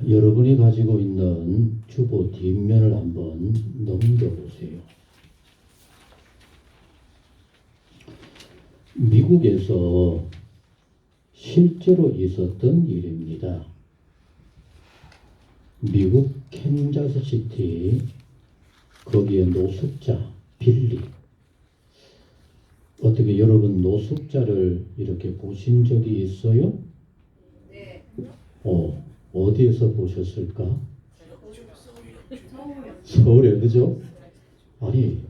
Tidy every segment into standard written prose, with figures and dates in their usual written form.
여러분이 가지고 있는 주보 뒷면을 한번 넘겨보세요. 미국에서 실제로 있었던 일입니다. 미국 캔자스시티, 거기에 노숙자 빌리. 어떻게 여러분 노숙자를 이렇게 보신 적이 있어요? 네. 어디에서 보셨을까? 서울에, 그죠? 아니,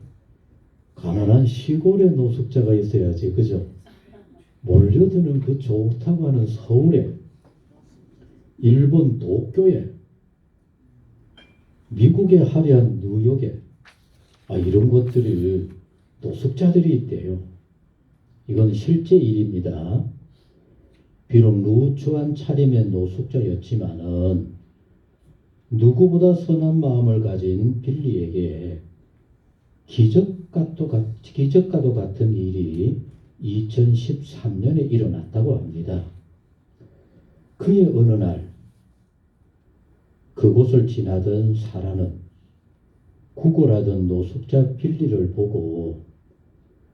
가난한 시골에 노숙자가 있어야지, 그죠? 몰려드는 그 좋다고 하는 서울에, 일본 도쿄에, 미국의 화려한 뉴욕에, 이런 것들을 노숙자들이 있대요. 이건 실제 일입니다. 비록 루추한 차림의 노숙자였지만은 누구보다 선한 마음을 가진 빌리에게 기적과도 같은 일이 2013년에 일어났다고 합니다. 그의 어느 날 그곳을 지나던 사라는 구걸하던 노숙자 빌리를 보고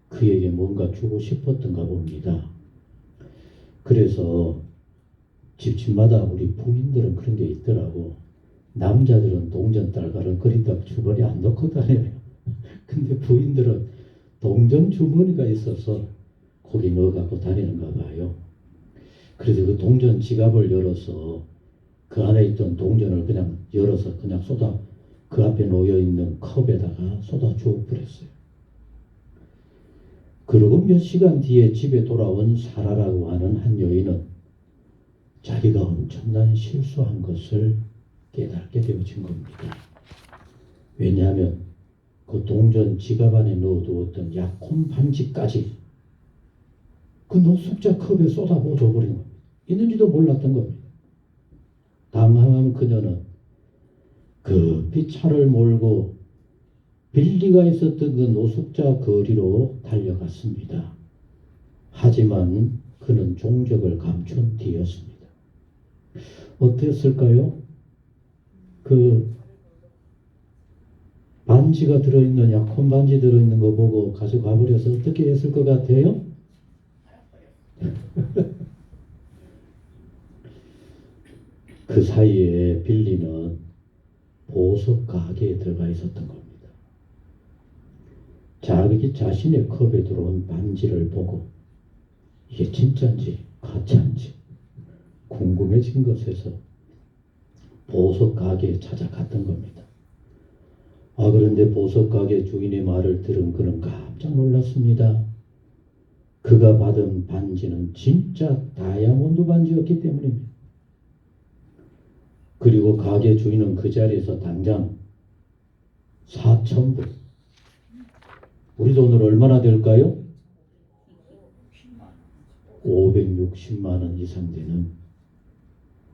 그에게 뭔가 주고 싶었던가 봅니다. 그래서 집집마다 우리 부인들은 그런 게 있더라고. 남자들은 동전 달걀을 그리다 주머니 안 넣고 다녀요. 근데 부인들은 동전 주머니가 있어서 거기 넣어갖고 다니는가 봐요. 그래서 그 동전 지갑을 열어서 그 안에 있던 동전을 그냥 열어서 그냥 그 앞에 놓여있는 컵에다가 쏟아 주어 버렸어요. 그리고 몇 시간 뒤에 집에 돌아온 사라라고 하는 한 여인은 자기가 엄청난 실수한 것을 깨닫게 되어진 겁니다. 왜냐하면 그 동전 지갑 안에 넣어두었던 약혼 반지까지 그 노숙자 컵에 쏟아부어 줘버린 겁니다. 있는지도 몰랐던 겁니다. 당황한 그녀는 급히 차를 몰고 빌리가 있었던 그 노숙자 거리로 달려갔습니다. 하지만 그는 종적을 감춘 뒤였습니다. 어땠을까요? 그 반지가 들어있는, 약혼 반지 들어있는 거 보고 가져가 버려서 어떻게 했을 것 같아요? 그 사이에 빌리는 보석 가게에 들어가 있었던 겁니다. 자기 자신의 컵에 들어온 반지를 보고 이게 진짜인지 가짜인지 궁금해진 것에서 보석 가게에 찾아갔던 겁니다. 그런데 보석 가게 주인의 말을 들은 그는 깜짝 놀랐습니다. 그가 받은 반지는 진짜 다이아몬드 반지였기 때문입니다. 그리고 가게 주인은 그 자리에서 당장 4,000불, 우리 돈으로 얼마나 될까요? 560만 원 이상 되는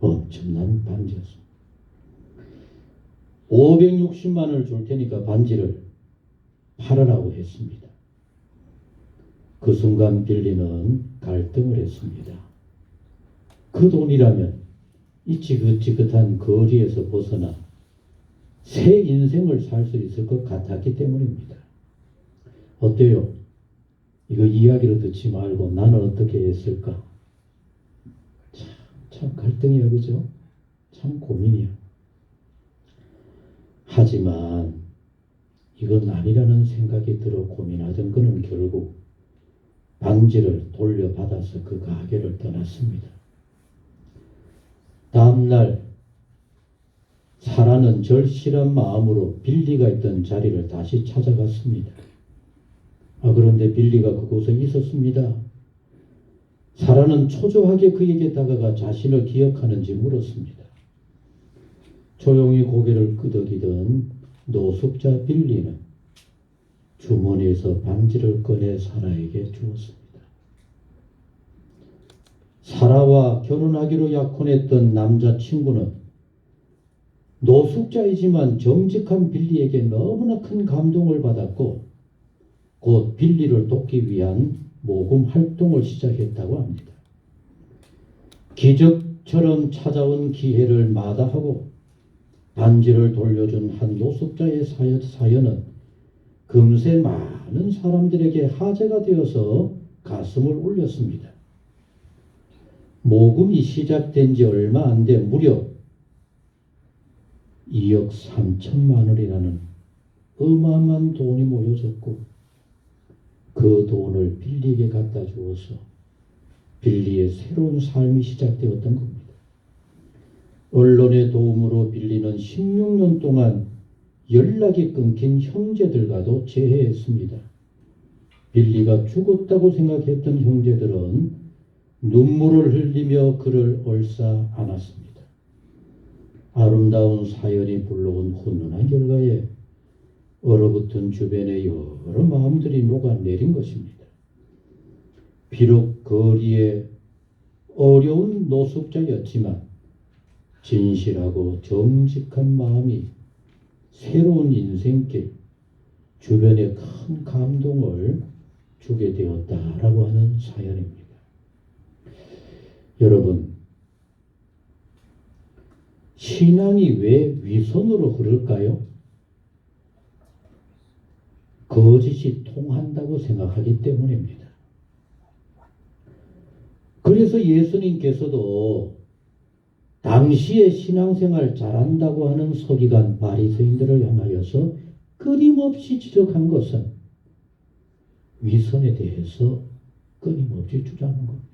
엄청난 반지였습니다. 560만 원을 줄 테니까 반지를 팔으라고 했습니다. 그 순간 빌리는 갈등을 했습니다. 그 돈이라면 이 지긋지긋한 거리에서 벗어나 새 인생을 살 수 있을 것 같았기 때문입니다. 어때요? 이거 이야기를 듣지 말고 나는 어떻게 했을까? 참 갈등이야, 그죠? 참 고민이야. 하지만 이건 아니라는 생각이 들어 고민하던 그는 결국 반지를 돌려받아서 그 가게를 떠났습니다. 다음날 사라는 절실한 마음으로 빌리가 있던 자리를 다시 찾아갔습니다. 그런데 빌리가 그곳에 있었습니다. 사라는 초조하게 그에게 다가가 자신을 기억하는지 물었습니다. 조용히 고개를 끄덕이던 노숙자 빌리는 주머니에서 반지를 꺼내 사라에게 주었습니다. 사라와 결혼하기로 약혼했던 남자친구는 노숙자이지만 정직한 빌리에게 너무나 큰 감동을 받았고 곧 빌리를 돕기 위한 모금 활동을 시작했다고 합니다. 기적 비록처럼 찾아온 기회를 마다하고 반지를 돌려준 한 노숙자의 사연은 금세 많은 사람들에게 화제가 되어서 가슴을 울렸습니다. 모금이 시작된 지 얼마 안 돼 무려 2억 3천만 원이라는 어마어마한 돈이 모여졌고 그 돈을 빌리에게 갖다 주어서 빌리의 새로운 삶이 시작되었던 겁니다. 언론의 도움으로 빌리는 16년 동안 연락이 끊긴 형제들과도 재회했습니다. 빌리가 죽었다고 생각했던 형제들은 눈물을 흘리며 그를 옳사안았습니다. 아름다운 사연이 불러온 훈훈한 결과에 얼어붙은 주변의 여러 마음들이 녹아내린 것입니다. 비록 거리에 어려운 노숙자였지만 진실하고 정직한 마음이 새로운 인생길, 주변에 큰 감동을 주게 되었다라고 하는 사연입니다. 여러분, 신앙이 왜 위선으로 흐를까요? 거짓이 통한다고 생각하기 때문입니다. 그래서 예수님께서도 당시에 신앙생활 잘한다고 하는 서기관 바리새인들을 향하여서 끊임없이 지적한 것은 위선에 대해서 끊임없이 주장하는 겁니다.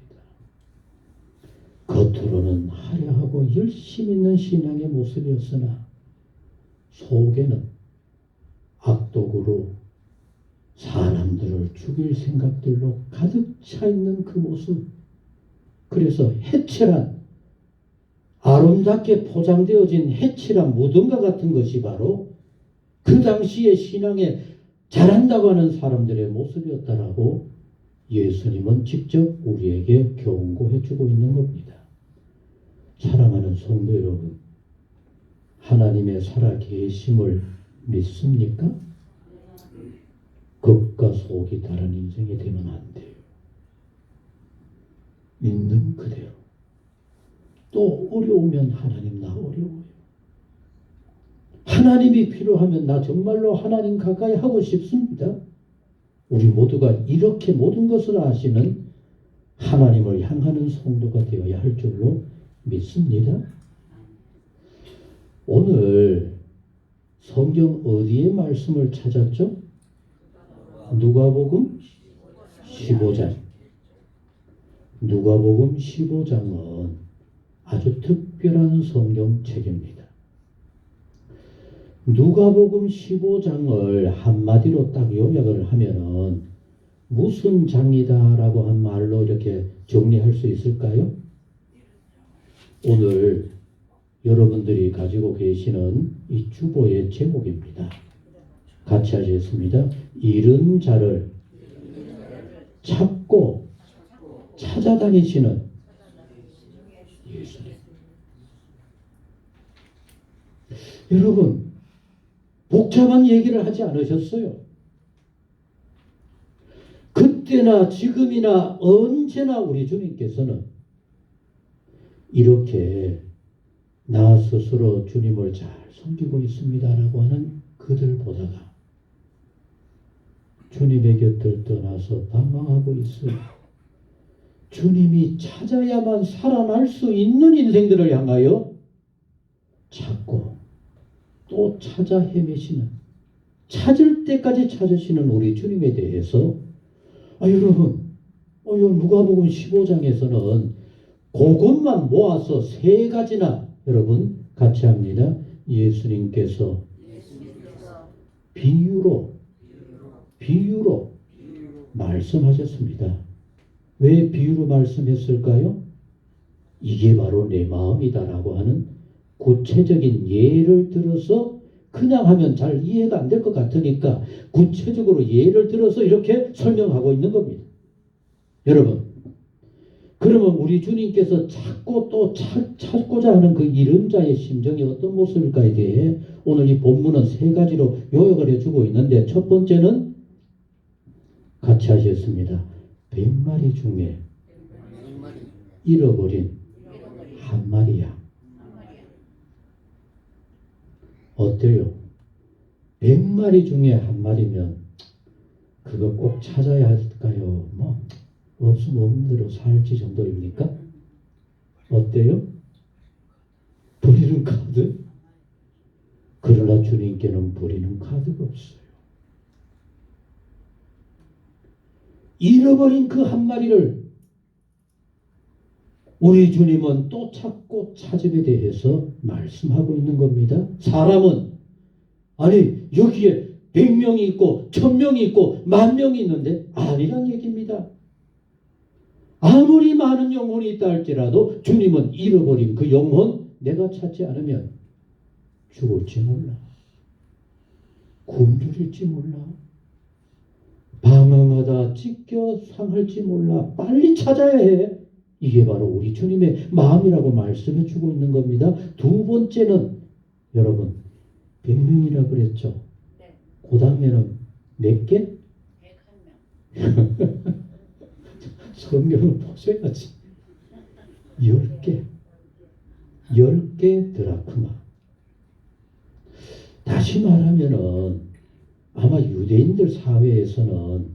겉으로는 화려하고 열심 있는 신앙의 모습이었으나 속에는 악독으로 사람들을 죽일 생각들로 가득 차 있는 그 모습. 그래서 해칠한 아름답게 포장되어진 해칠한 무덤과 같은 것이 바로 그 당시의 신앙에 잘한다고 하는 사람들의 모습이었다라고 예수님은 직접 우리에게 경고해 주고 있는 겁니다. 사랑하는 성도 여러분, 하나님의 살아계심을 믿습니까? 겉과 속이 다른 인생이 되면 안 돼요. 있는 그대로. 또 어려우면 하나님 나 어려워요. 하나님이 필요하면 나 정말로 하나님 가까이 하고 싶습니다. 우리 모두가 이렇게 모든 것을 아시는 하나님을 향하는 성도가 되어야 할 줄로 믿습니다. 오늘 성경 어디에 말씀을 찾았죠? 누가복음 15장. 누가복음 15장은 아주 특별한 성경책입니다. 누가복음 15장을 한마디로 딱 요약을 하면은 무슨 장이다라고 한 말로 이렇게 정리할 수 있을까요? 오늘 여러분들이 가지고 계시는 이 주보의 제목입니다. 같이 하시겠습니다. 잃은 자를 찾고 찾아다니시는 예수님. 여러분, 복잡한 얘기를 하지 않으셨어요. 그때나 지금이나 언제나 우리 주님께서는 이렇게 나 스스로 주님을 잘 섬기고 있습니다라고 하는 그들 보다가 주님의 곁을 떠나서 방황하고 있어요. 주님이 찾아야만 살아날 수 있는 인생들을 향하여 찾고 또 찾아 헤매시는, 찾을 때까지 찾으시는 우리 주님에 대해서 여러분, 누가복음 15장에서는 그것만 모아서 3가지나 여러분 같이 합니다. 예수님께서 비유로 말씀하셨습니다. 왜 비유로 말씀했을까요? 이게 바로 내 마음이다라고 하는 구체적인 예를 들어서, 그냥 하면 잘 이해가 안 될 것 같으니까 구체적으로 예를 들어서 이렇게 설명하고 있는 겁니다. 여러분, 그러면 우리 주님께서 찾고 또 찾고자 하는 그 잃은 자의 심정이 어떤 모습일까에 대해 오늘 이 본문은 3가지로 요약을 해주고 있는데, 첫 번째는 같이 하셨습니다. 100마리 중에 잃어버린 한 마리야? 어때요? 100마리 중에 한 마리면 그거 꼭 찾아야 할까요? 뭐 없으면 없는 대로 살지 정도입니까? 어때요? 버리는 카드? 그러나 주님께는 버리는 카드가 없어요. 잃어버린 그 한 마리를 우리 주님은 또 찾고 찾음에 대해서 말씀하고 있는 겁니다. 사람은 아니 여기에 100명이 있고 1000명이 있고 10,000명이 있는데 아니란 얘기입니다. 아무리 많은 영혼이 있다 할지라도 주님은 잃어버린 그 영혼 내가 찾지 않으면 죽을지 몰라. 굶주릴지 몰라. 방황하다 찢겨 상할지 몰라. 빨리 찾아야 해. 이게 바로 우리 주님의 마음이라고 말씀해 주고 있는 겁니다. 두 번째는 여러분 100명이라 그랬죠. 네. 그 다음에는 몇 개? 101명. 성경을 보셔야지. 10개. 10개 드라크마. 다시 말하면은 아마 유대인들 사회에서는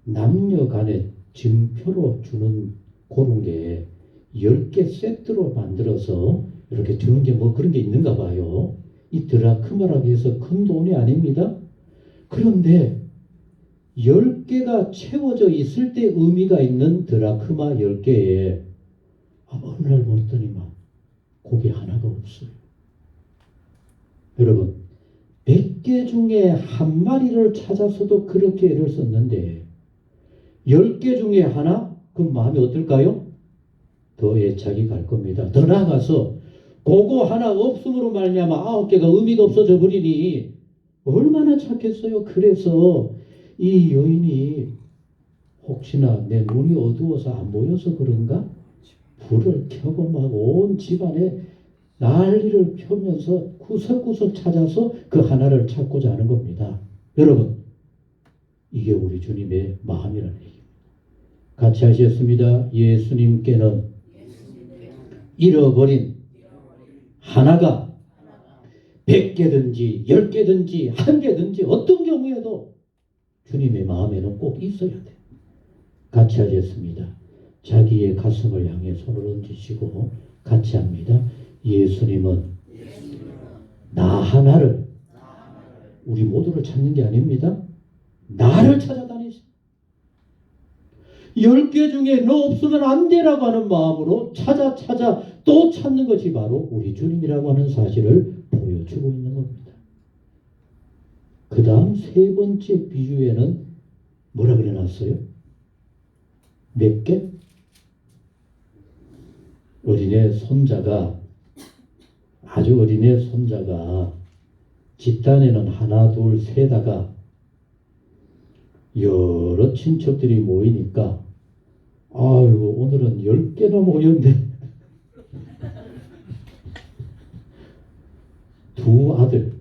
남녀 간의 증표로 주는 그런 게 10개 세트로 만들어서 이렇게 주는 게 뭐 그런 게 있는가 봐요. 이 드라크마라고 해서 큰 돈이 아닙니다. 그런데 10개가 채워져 있을 때 의미가 있는 드라크마 10개에 어느 날 봤더니만 고기 하나가 없어요. 여러분 100개 중에 한 마리를 찾아서도 그렇게 애를 썼는데 10개 중에 하나? 그럼 마음이 어떨까요? 더 애착이 갈 겁니다. 더 나아가서 그거 하나 없음으로 말미암아 9개가 의미가 없어져 버리니 얼마나 찾겠어요. 그래서 이 여인이 혹시나 내 눈이 어두워서 안 보여서 그런가? 불을 켜고 막 온 집안에 난리를 펴면서 구석구석 찾아서 그 하나를 찾고자 하는 겁니다. 여러분, 이게 우리 주님의 마음이라는 얘기입니다. 같이 하시겠습니다. 예수님께는 잃어버린 하나가 100개든지 10개든지 1개든지 어떤 경우에도 주님의 마음에는 꼭 있어야 돼. 같이 하겠습니다. 자기의 가슴을 향해 손을 얹으시고 같이 합니다. 예수님은 나 하나를 우리 모두를 찾는 게 아닙니다. 나를 찾아다니시. 10개 중에 너 없으면 안 되라고 하는 마음으로 찾아 또 찾는 것이 바로 우리 주님이라고 하는 사실을 보여주고 있는 겁니다. 그 다음 세 번째 비유에는 뭐라 그래놨어요? 몇 개? 어린애 손자가 아주 어린애 손자가 집단에는 하나 둘 세다가 여러 친척들이 모이니까 아이고 오늘은 10개나 모였네. 두 아들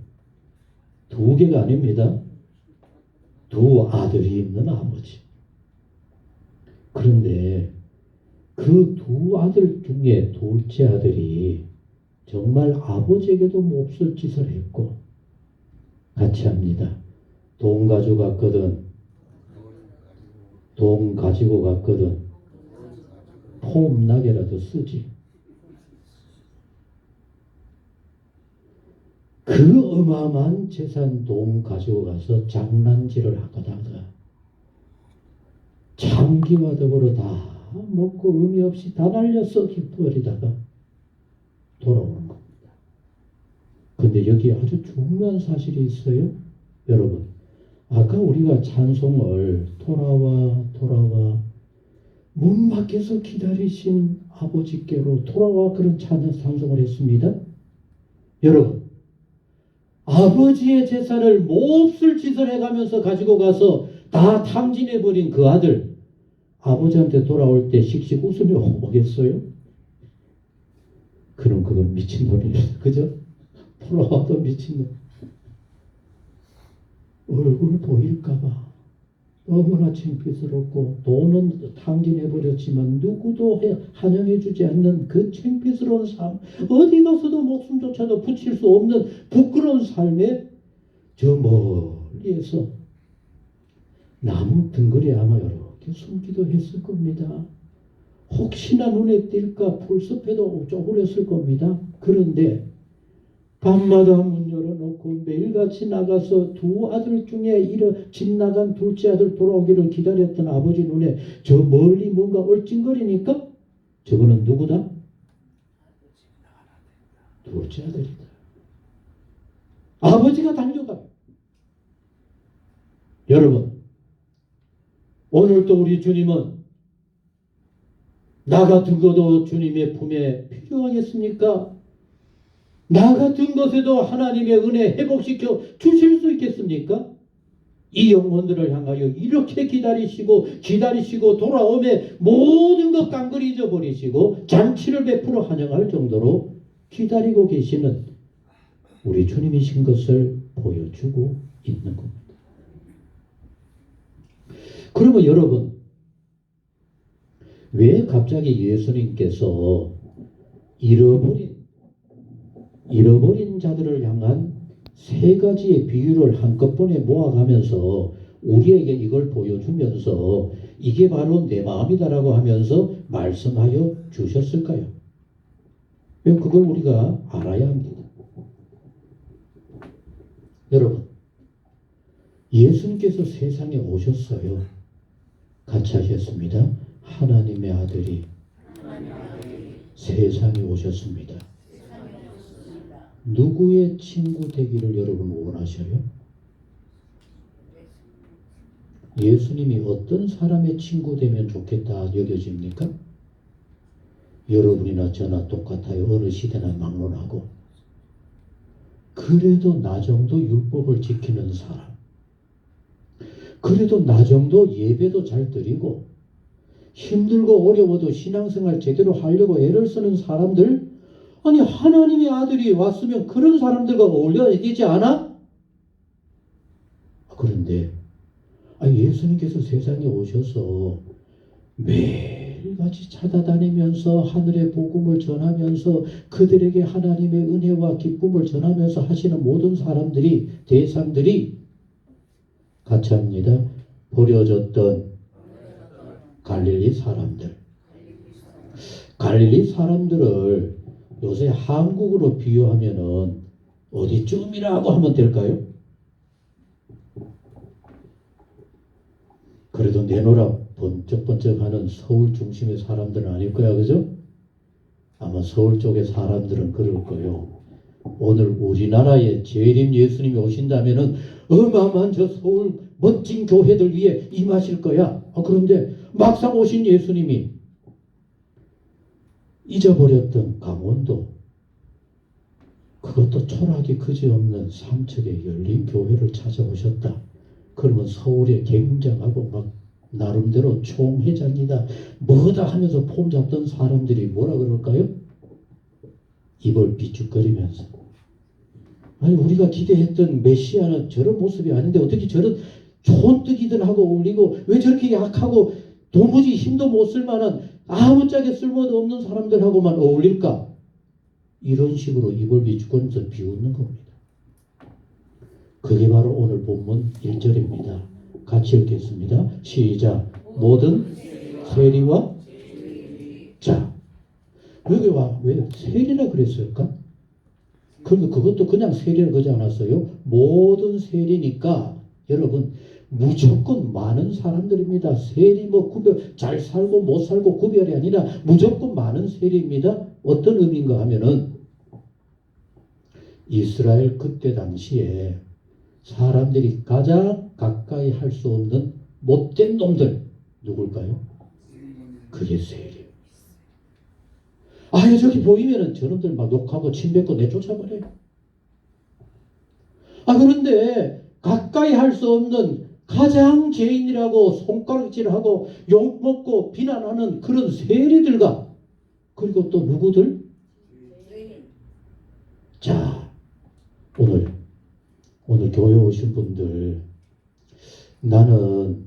2개가 아닙니다. 두 아들이 있는 아버지. 그런데 그 두 아들 중에 둘째 아들이 정말 아버지에게도 몹쓸 짓을 했고 같이 합니다. 돈 가지고 갔거든. 돈 가지고 갔거든. 폼나게라도 쓰지. 그 어마어마한 재산 돈 가지고 가서 장난질을 하다가 참기와 더불어 다 먹고 의미 없이 다 날려서 버리다가 돌아오는 겁니다. 근데 여기 아주 중요한 사실이 있어요. 여러분, 아까 우리가 찬송을 돌아와 문 밖에서 기다리신 아버지께로 돌아와 그런 찬송을 했습니다. 여러분, 아버지의 재산을 몹쓸 짓을 해가면서 가지고 가서 다 탕진해버린 그 아들, 아버지한테 돌아올 때 씩씩 웃으며 오겠어요? 그럼 그건 미친놈이에요. 그죠? 돌아와도 미친놈. 얼굴 보일까봐 너무나 창피스럽고 돈은 탕진해버렸지만 누구도 환영해주지 않는 그 창피스러운 삶, 어디 가서도 목숨조차도 붙일 수 없는 부끄러운 삶에 저 멀리에서 나무 덩거리에 아마 이렇게 숨기도 했을 겁니다. 혹시나 눈에 띌까 풀숲에도 쪼그렸을 겁니다. 그런데 밤마다 문 열어놓고 매일같이 나가서 두 아들 중에 집 나간 둘째 아들 돌아오기를 기다렸던 아버지 눈에 저 멀리 뭔가 얼찡거리니까 저거는 누구다? 둘째 아들이다. 아버지가 달려가. 여러분, 오늘도 우리 주님은 나 같은 것도 주님의 품에 필요하겠습니까? 나 같은 것에도 하나님의 은혜 회복시켜 주실 수 있겠습니까? 이 영혼들을 향하여 이렇게 기다리시고 돌아오매 모든 것 깡그리 잊어버리시고 잔치를 베풀어 환영할 정도로 기다리고 계시는 우리 주님이신 것을 보여주고 있는 겁니다. 그러면 여러분, 왜 갑자기 예수님께서 잃어버린 자들을 향한 세 가지의 비유를 한꺼번에 모아가면서 우리에게 이걸 보여주면서 이게 바로 내 마음이다라고 하면서 말씀하여 주셨을까요? 그걸 우리가 알아야 합니다. 여러분, 예수님께서 세상에 오셨어요. 같이 하셨습니다. 하나님의 아들이 세상에 오셨습니다. 누구의 친구 되기를 여러분 원하셔요? 예수님이 어떤 사람의 친구 되면 좋겠다 여겨집니까? 여러분이나 저나 똑같아요. 어느 시대나 막론하고. 그래도 나 정도 율법을 지키는 사람, 그래도 나 정도 예배도 잘 드리고 힘들고 어려워도 신앙생활 제대로 하려고 애를 쓰는 사람들, 아니 하나님의 아들이 왔으면 그런 사람들과 어울려야 되지 않아? 그런데 예수님께서 세상에 오셔서 매일같이 찾아다니면서 하늘의 복음을 전하면서 그들에게 하나님의 은혜와 기쁨을 전하면서 하시는 모든 대상들이 같이 합니다. 버려졌던 갈릴리 사람들을 요새 한국으로 비유하면은 어디쯤이라고 하면 될까요? 그래도 내노라 번쩍번쩍하는 서울 중심의 사람들은 아닐 거야, 그죠? 아마 서울 쪽의 사람들은 그럴 거예요. 오늘 우리나라에 재림 예수님이 오신다면은 어마어마한 저 서울 멋진 교회들 위에 임하실 거야. 그런데 막상 오신 예수님이 잊어버렸던 강원도, 그것도 초락이 그지없는 삼척의 열린 교회를 찾아오셨다. 그러면 서울에 굉장하고 막 나름대로 총회장이다 뭐다 하면서 폼 잡던 사람들이 뭐라 그럴까요? 입을 비축거리면서, 아니 우리가 기대했던 메시아는 저런 모습이 아닌데 어떻게 저런 촌뜨기들하고 어울리고, 왜 저렇게 약하고 도무지 힘도 못 쓸 만한 아무짝에 쓸모도 없는 사람들하고만 어울릴까? 이런 식으로 입을 비축거리면서 비웃는 겁니다. 그게 바로 오늘 본문 1절입니다. 같이 읽겠습니다. 시작. 모든 세리와, 자, 여기 왜 세리라 그랬을까? 그런데 그것도 그냥 세리라 그러지 않았어요. 모든 세리니까 여러분 무조건 많은 사람들입니다. 세리 잘 살고 못 살고 구별이 아니라 무조건 많은 세리입니다. 어떤 의미인가 하면은 이스라엘 그때 당시에 사람들이 가장 가까이 할 수 없는 못된 놈들 누굴까요? 그게 세리. 저기 보이면은 저놈들 막 욕하고 침뱉고 내쫓아버려요. 그런데 가까이 할 수 없는 가장 죄인이라고 손가락질하고 욕먹고 비난하는 그런 세리들과, 그리고 또 누구들? 자, 오늘 교회 오신 분들, 나는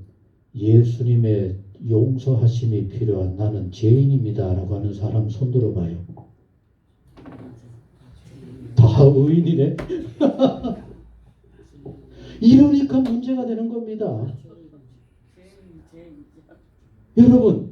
예수님의 용서하심이 필요한 나는 죄인입니다 라고 하는 사람 손 들어봐요. 다 의인이네. 이러니까 문제가 되는 겁니다. 여러분,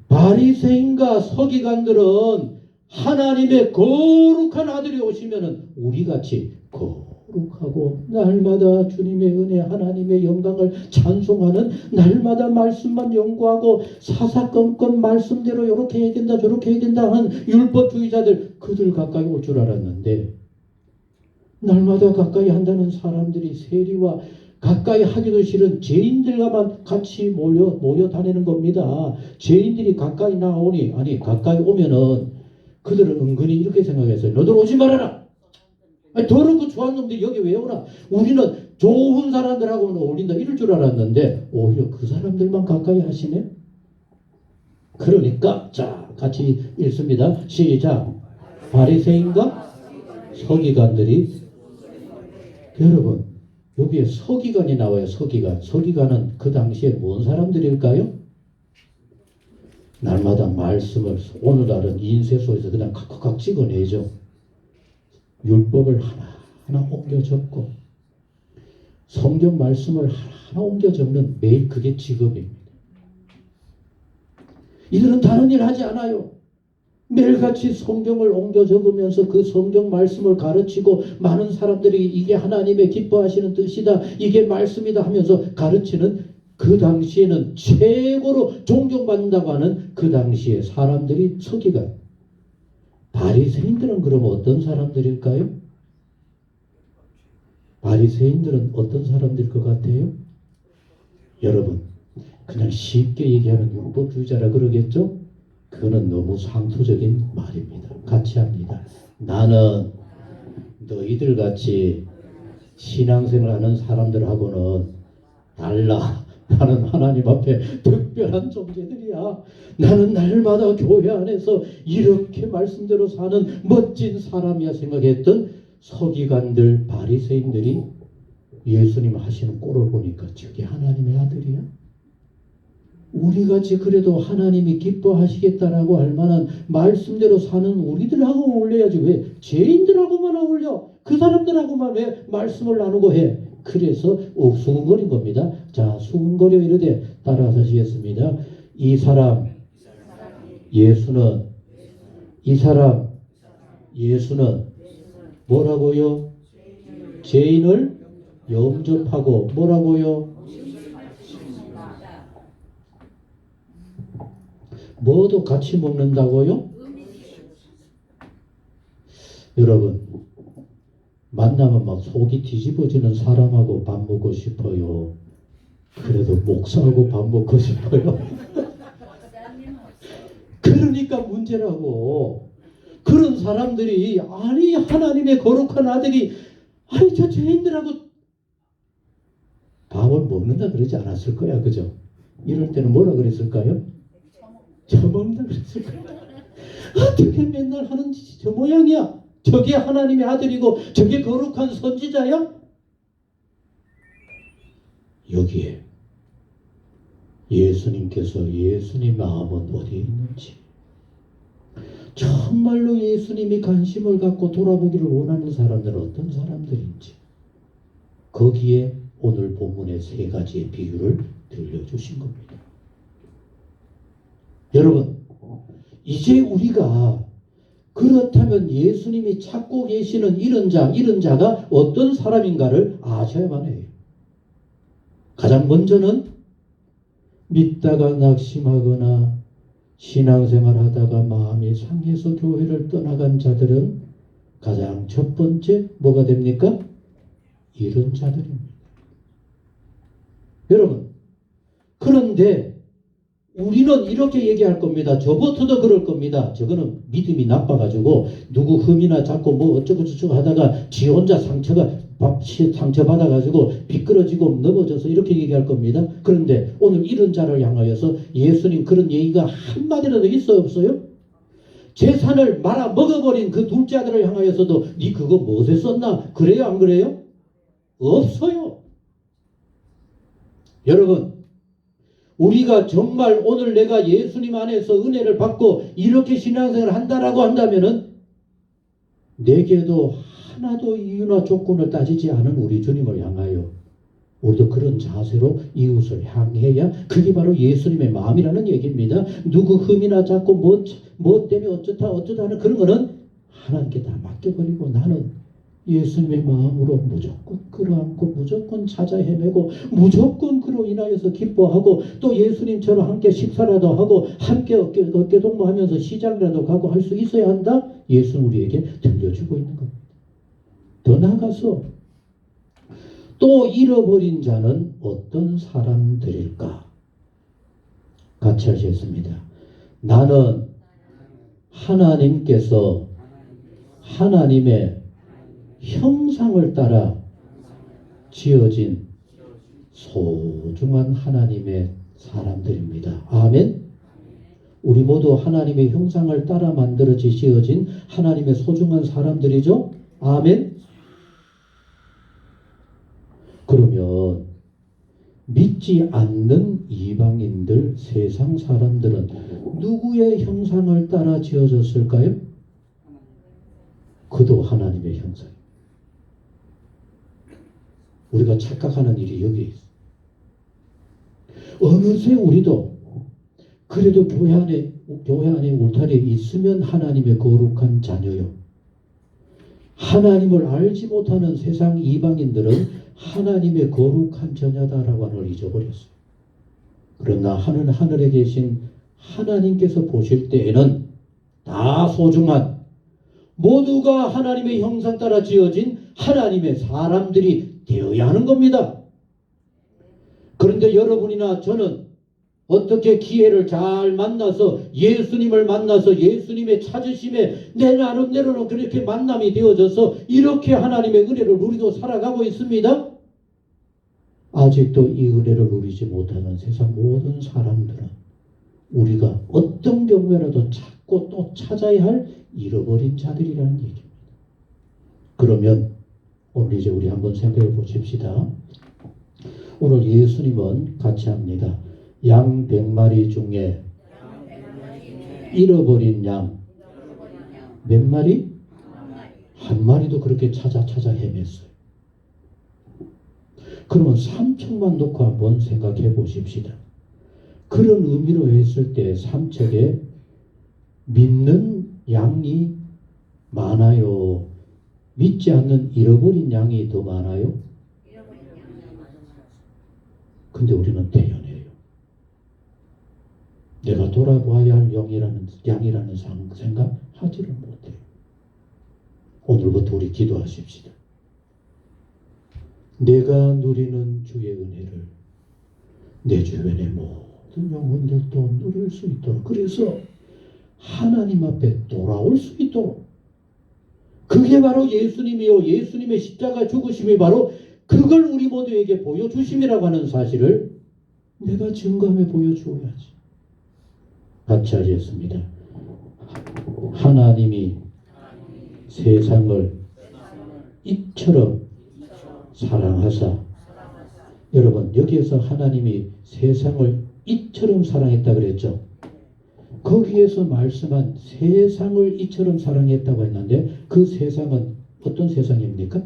바리새인과 서기관들은 하나님의 거룩한 아들이 오시면은 우리같이 거룩하고 날마다 주님의 은혜, 하나님의 영광을 찬송하는, 날마다 말씀만 연구하고 사사건건 말씀대로 이렇게 해야 된다 저렇게 해야 된다 하는 율법주의자들, 그들 가까이 올 줄 알았는데, 날마다 가까이 한다는 사람들이 세리와 가까이 하기도 싫은 죄인들과만 같이 모여 다니는 겁니다. 죄인들이 가까이 나오니, 아니 가까이 오면은 그들은 은근히 이렇게 생각했어요. 너들 오지 말아라. 아니, 더럽고 좋은 놈들이 여기 왜 오나? 우리는 좋은 사람들하고는 어울린다 이럴 줄 알았는데 오히려 그 사람들만 가까이 하시네. 그러니까 자, 같이 읽습니다. 시작. 바리새인과 서기관들이, 여러분 여기에 서기관이 나와요. 서기관. 서기관은 그 당시에 뭔 사람들일까요? 날마다 말씀을, 오늘날은 인쇄소에서 그냥 각각 찍어내죠. 율법을 하나하나 옮겨 적고 성경 말씀을 하나하나 옮겨 적는, 매일 그게 직업입니다. 이들은 다른 일 하지 않아요. 매일같이 성경을 옮겨 적으면서 그 성경 말씀을 가르치고, 많은 사람들이 이게 하나님의 기뻐하시는 뜻이다, 이게 말씀이다 하면서 가르치는, 그 당시에는 최고로 존경받는다고 하는 그 당시에 사람들이 서기관. 바리새인들은 그럼 어떤 사람들일까요? 바리새인들은 어떤 사람들일 것 같아요? 여러분, 그냥 쉽게 얘기하는 율법주의자라 그러겠죠? 그거는 너무 상투적인 말입니다. 같이 합니다. 나는 너희들 같이 신앙생활 하는 사람들하고는 달라. 나는 하나님 앞에 특별한 존재들이야. 나는 날마다 교회 안에서 이렇게 말씀대로 사는 멋진 사람이야 생각했던 서기관들, 바리새인들이 예수님 하시는 꼴을 보니까 저게 하나님의 아들이야? 우리같이 그래도 하나님이 기뻐하시겠다라고 할 만한 말씀대로 사는 우리들하고 어울려야지, 왜 죄인들하고만 어울려? 그 사람들하고만 왜 말씀을 나누고 해? 그래서 수군거린 겁니다. 자, 수군거려 이르되, 따라서 하시겠습니다. 이 사람 예수는, 이 사람 예수는 뭐라고요? 죄인을 영접하고 뭐라고요? 뭐도 같이 먹는다고요? 여러분, 만나면 막 속이 뒤집어지는 사람하고 밥 먹고 싶어요? 그래도 목사하고 밥 먹고 싶어요? 그러니까 문제라고. 그런 사람들이, 아니 하나님의 거룩한 아들이, 아니 저 죄인들하고 밥을 먹는다 그러지 않았을 거야, 그죠? 이럴 때는 뭐라 그랬을까요? 처먹는다 그랬을까요? 어떻게 맨날 하는 짓이 저 모양이야? 저게 하나님의 아들이고 저게 거룩한 선지자야? 여기에 예수님께서, 예수님 마음은 어디에 있는지, 정말로 예수님이 관심을 갖고 돌아보기를 원하는 사람들은 어떤 사람들인지, 거기에 오늘 본문의 세 가지의 비유를 들려주신 겁니다. 여러분, 이제 우리가 그렇다면 예수님이 찾고 계시는 이런 자가 어떤 사람인가를 아셔야만 해요. 가장 먼저는 믿다가 낙심하거나 신앙생활 하다가 마음이 상해서 교회를 떠나간 자들은 가장 첫 번째 뭐가 됩니까? 이런 자들입니다. 여러분, 그런데 우리는 이렇게 얘기할 겁니다. 저부터도 그럴 겁니다. 저거는 믿음이 나빠가지고 누구 흠이나 잡고 뭐 어쩌고저쩌고 하다가 지 혼자 상처받아가지고 미끄러지고 넘어져서 이렇게 얘기할 겁니다. 그런데 오늘 이런 자를 향하여서 예수님 그런 얘기가 한마디라도 있어요, 없어요? 재산을 말아 먹어버린 그 둘째 아들을 향하여서도 니 그거 무엇에 썼나? 그래요, 안 그래요? 없어요. 여러분, 우리가 정말 오늘 내가 예수님 안에서 은혜를 받고 이렇게 신앙생활을 한다라고 한다면은 내게도 하나도 이유나 조건을 따지지 않은 우리 주님을 향하여 우리도 그런 자세로 이웃을 향해야 그게 바로 예수님의 마음이라는 얘기입니다. 누구 흠이나 잡고 뭐 때문에 어쩌다 하는 그런 거는 하나님께 다 맡겨버리고 나는 예수님의 마음으로 무조건 끌어안고 무조건 찾아 헤매고 무조건 그로 인하여서 기뻐하고 또 예수님처럼 함께 식사라도 하고 함께 어깨 동무하면서 시장이라도 가고 할 수 있어야 한다. 예수는 우리에게 들려주고 있는 겁니다. 더 나아가서 또 잃어버린 자는 어떤 사람들일까? 같이 하셨습니다. 나는 하나님께서 하나님의 형상을 따라 지어진 소중한 하나님의 사람들입니다. 아멘. 우리 모두 하나님의 형상을 따라 만들어지 지어진 하나님의 소중한 사람들이죠. 아멘. 그러면 믿지 않는 이방인들, 세상 사람들은 누구의 형상을 따라 지어졌을까요? 그도 하나님의 형상. 우리가 착각하는 일이 여기에 있어요. 어느새 우리도 그래도 교회 안에 울타리에 있으면 하나님의 거룩한 자녀요. 하나님을 알지 못하는 세상 이방인들은 하나님의 거룩한 자녀다라고 하는 걸 잊어버렸어요. 그러나 하늘에 계신 하나님께서 보실 때에는 다 소중한 모두가 하나님의 형상 따라 지어진 하나님의 사람들이 되어야 하는 겁니다. 그런데 여러분이나 저는 어떻게 기회를 잘 만나서 예수님을 만나서 예수님의 찾으심에 내 나름대로는 그렇게 만남이 되어져서 이렇게 하나님의 은혜를 누리고 살아가고 있습니다. 아직도 이 은혜를 누리지 못하는 세상 모든 사람들은 우리가 어떤 경우에라도 찾고 또 찾아야 할 잃어버린 자들이라는 얘기입니다. 그러면 오늘 이제 우리 한번 생각해 보십시다. 오늘 예수님은 같이 합니다. 양 100마리 중에 잃어버린 양 몇 마리? 한 마리도 그렇게 찾아 헤맸어요. 그러면 3척만 놓고 한번 생각해 보십시다. 그런 의미로 했을 때 3척에 믿는 양이 많아요? 믿지 않는 잃어버린 양이 더 많아요? 근데 우리는 대연해요. 내가 돌아봐야 할 양이라는 생각하지를 못해요. 오늘부터 우리 기도하십시다. 내가 누리는 주의 은혜를 내 주변의 모든 영혼들도 누릴 수 있도록, 그래서 하나님 앞에 돌아올 수 있도록, 그게 바로 예수님이요 예수님의 십자가 죽으심이 바로 그걸 우리 모두에게 보여주심이라고 하는 사실을 내가 증거하며 보여주어야지. 같이 하겠습니다. 하나님이 세상을 이처럼 사랑하사, 여러분 여기에서 하나님이 세상을 이처럼 사랑했다 그랬죠. 거기에서 말씀한 세상을 이처럼 사랑했다고 했는데 그 세상은 어떤 세상입니까?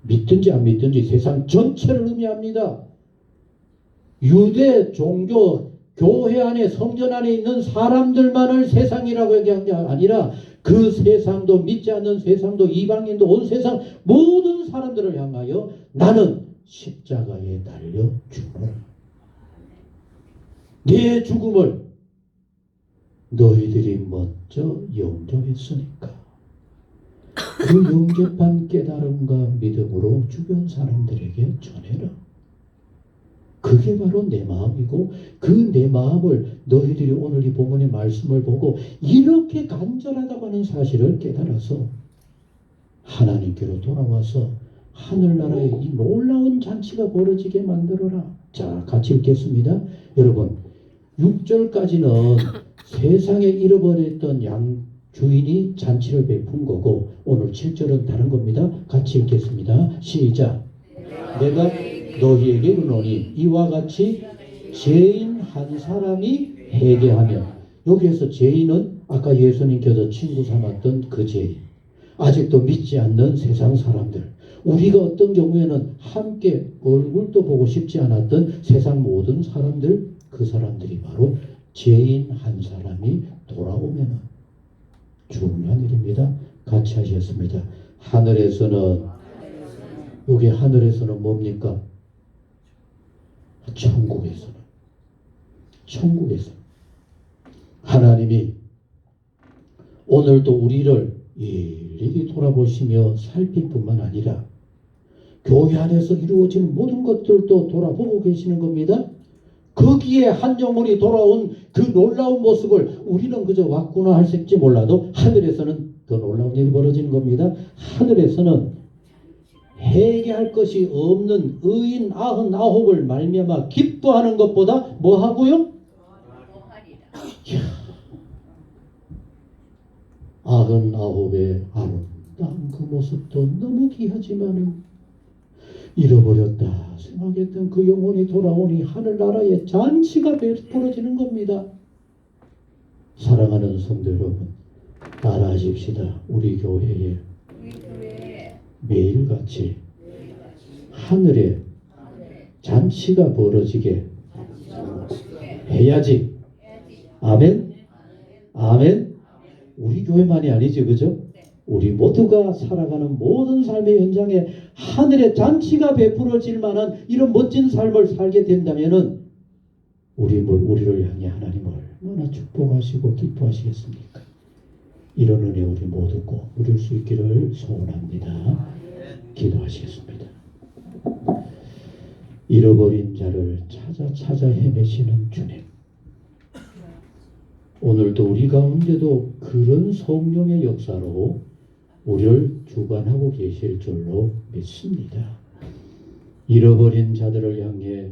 믿든지 안 믿든지 세상 전체를 의미합니다. 유대 종교 교회 안에 성전 안에 있는 사람들만을 세상이라고 얘기한 게 아니라 그 세상도 믿지 않는 세상도 이방인도 온 세상 모든 사람들을 향하여 나는 십자가에 달려 죽노라. 내 죽음을 너희들이 먼저 영접했으니까 그 영접한 깨달음과 믿음으로 주변 사람들에게 전해라. 그게 바로 내 마음이고 그 내 마음을 너희들이 오늘 이 본문의 말씀을 보고 이렇게 간절하다고 하는 사실을 깨달아서 하나님께로 돌아와서 하늘나라에 이 놀라운 잔치가 벌어지게 만들어라. 자, 같이 읽겠습니다. 여러분 6절까지는 세상에 잃어버렸던 양 주인이 잔치를 베푼 거고 오늘 7절은 다른 겁니다. 같이 읽겠습니다. 시작. 내가 너희에게 이르노니 이와 같이 죄인 한 사람이 회개하면, 여기에서 죄인은 아까 예수님께서 친구 삼았던 그 죄인, 아직도 믿지 않는 세상 사람들, 우리가 어떤 경우에는 함께 얼굴도 보고 싶지 않았던 세상 모든 사람들, 그 사람들이 바로 죄인 한 사람이 돌아오면 중요한 일입니다. 같이 하셨습니다. 하늘에서는, 여기 하늘에서는 뭡니까? 천국에서 하나님이 오늘도 우리를 일일이 돌아보시며 살필 뿐만 아니라 교회 안에서 이루어지는 모든 것들도 돌아보고 계시는 겁니다. 거기에 한 영혼이 돌아온 그 놀라운 모습을 우리는 그저 왔구나 할지 몰라도 하늘에서는 더 놀라운 일이 벌어지는 겁니다. 하늘에서는 회개할 것이 없는 의인 99을 말미암아 기뻐하는 것보다 뭐 하고요? 99의 아름다운 그 모습도 너무 귀하지만은 잃어버렸다 생각했던 그 영혼이 돌아오니 하늘나라의 잔치가 벌어지는 겁니다. 사랑하는 성도 여러분, 따라하십시다. 우리 교회에 매일같이 하늘에 잔치가 벌어지게 해야지. 아멘? 아멘? 우리 교회만이 아니지, 그죠? 우리 모두가 살아가는 모든 삶의 현장에 하늘의 잔치가 베풀어질 만한 이런 멋진 삶을 살게 된다면은 우리를 향해 하나님 얼마나 축복하시고 기뻐하시겠습니까? 이런 은혜 우리 모두 꼭 누릴 수 있기를 소원합니다. 기도하시겠습니다. 잃어버린 자를 찾아 헤매시는 주님, 오늘도 우리 가운데도 그런 성령의 역사로 우리를 주관하고 계실 줄로 믿습니다. 잃어버린 자들을 향해,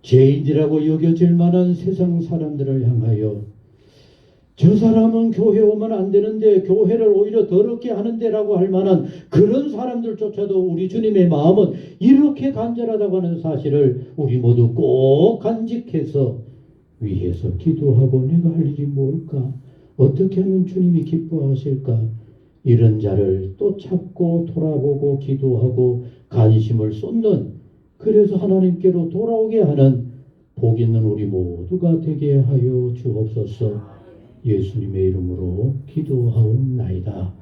죄인이라고 여겨질 만한 세상 사람들을 향하여 저 사람은 교회 오면 안 되는데 교회를 오히려 더럽게 하는데 라고 할 만한 그런 사람들조차도 우리 주님의 마음은 이렇게 간절하다고 하는 사실을 우리 모두 꼭 간직해서 위해서 기도하고 내가 할 일이 뭘까? 어떻게 하면 주님이 기뻐하실까? 이런 자를 또 찾고 돌아보고 기도하고 관심을 쏟는, 그래서 하나님께로 돌아오게 하는 복 있는 우리 모두가 되게 하여 주옵소서. 예수님의 이름으로 기도하옵나이다.